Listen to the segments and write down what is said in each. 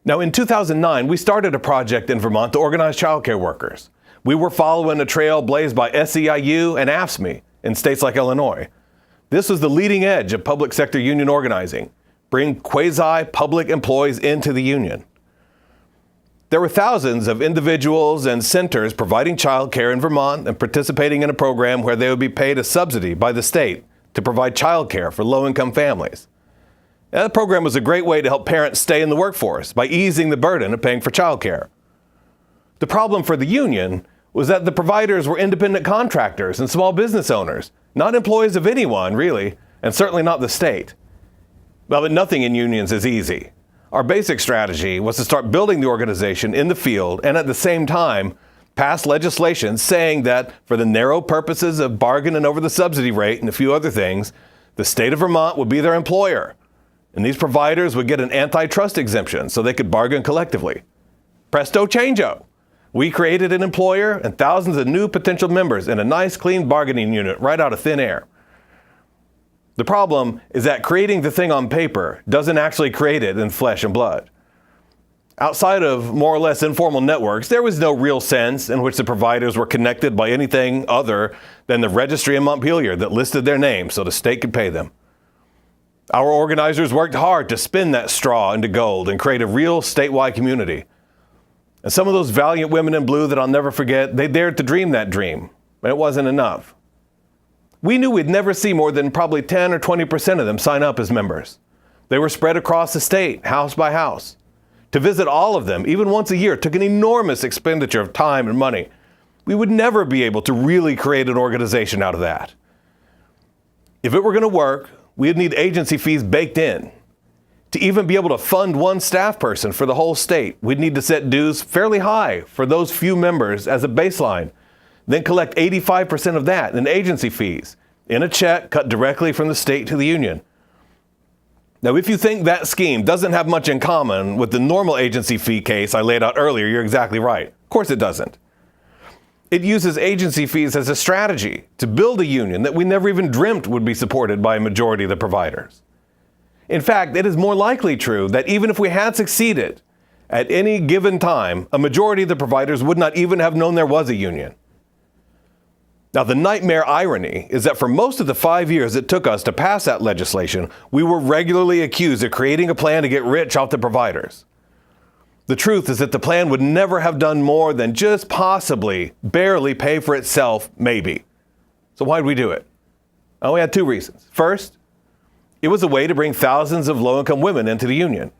Now, in 2009, we started a project in Vermont to organize childcare workers. We were following a trail blazed by SEIU and AFSCME in states like Illinois. This was the leading edge of public sector union organizing, bring quasi-public employees into the union. There were thousands of individuals and centers providing childcare in Vermont and participating in a program where they would be paid a subsidy by the state to provide childcare for low-income families. That program was a great way to help parents stay in the workforce by easing the burden of paying for childcare. The problem for the union was that the providers were independent contractors and small business owners, not employees of anyone, really, and certainly not the state. Well, but nothing in unions is easy. Our basic strategy was to start building the organization in the field and at the same time pass legislation saying that for the narrow purposes of bargaining over the subsidy rate and a few other things, the state of Vermont would be their employer. And these providers would get an antitrust exemption so they could bargain collectively. Presto Change-o. We created an employer and thousands of new potential members in a nice, clean bargaining unit right out of thin air. The problem is that creating the thing on paper doesn't actually create it in flesh and blood. Outside of more or less informal networks, there was no real sense in which the providers were connected by anything other than the registry in Montpelier that listed their names so the state could pay them. Our organizers worked hard to spin that straw into gold and create a real statewide community. And some of those valiant women in blue that I'll never forget, they dared to dream that dream, but it wasn't enough. We knew we'd never see more than probably 10 or 20% of them sign up as members. They were spread across the state, house by house. To visit all of them, even once a year, took an enormous expenditure of time and money. We would never be able to really create an organization out of that. If it were going to work, we'd need agency fees baked in. To even be able to fund one staff person for the whole state, we'd need to set dues fairly high for those few members as a baseline, then collect 85% of that in agency fees in a check cut directly from the state to the union. Now, if you think that scheme doesn't have much in common with the normal agency fee case I laid out earlier, you're exactly right. Of course it doesn't. It uses agency fees as a strategy to build a union that we never even dreamt would be supported by a majority of the providers. In fact, it is more likely true that even if we had succeeded, at any given time, a majority of the providers would not even have known there was a union. Now, the nightmare irony is that for most of the 5 years it took us to pass that legislation, we were regularly accused of creating a plan to get rich off the providers. The truth is that the plan would never have done more than just possibly, barely pay for itself, maybe. So why did we do it? Well, we had two reasons. First, it was a way to bring thousands of low-income women into the union.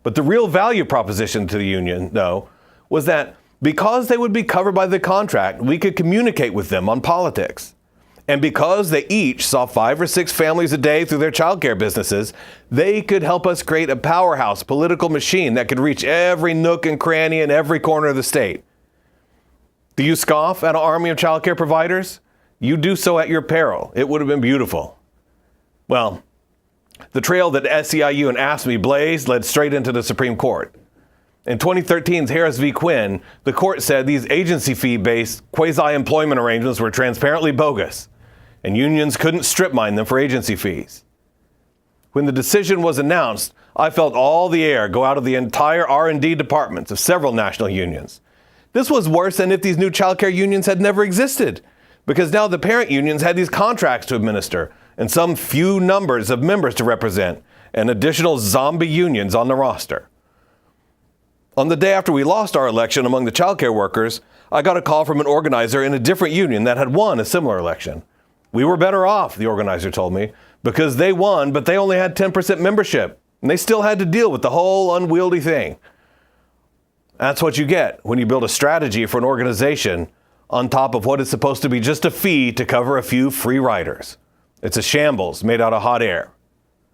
But the real value proposition to the union, though, was that because they would be covered by the contract, we could communicate with them on politics. And because they each saw 5 or 6 families a day through their childcare businesses, they could help us create a powerhouse political machine that could reach every nook and cranny in every corner of the state. Do you scoff at an army of childcare providers? You do so at your peril. It would have been beautiful. Well, the trail that SEIU and AFSCME blazed led straight into the Supreme Court. In 2013's Harris v. Quinn, the court said these agency fee-based quasi-employment arrangements were transparently bogus, and unions couldn't strip mine them for agency fees. When the decision was announced, I felt all the air go out of the entire R&D departments of several national unions. This was worse than if these new childcare unions had never existed, because now the parent unions had these contracts to administer and some few numbers of members to represent, and additional zombie unions on the roster. On the day after we lost our election among the childcare workers, I got a call from an organizer in a different union that had won a similar election. We were better off, the organizer told me, because they won, but they only had 10% membership, and they still had to deal with the whole unwieldy thing. That's what you get when you build a strategy for an organization on top of what is supposed to be just a fee to cover a few free riders. It's a shambles made out of hot air.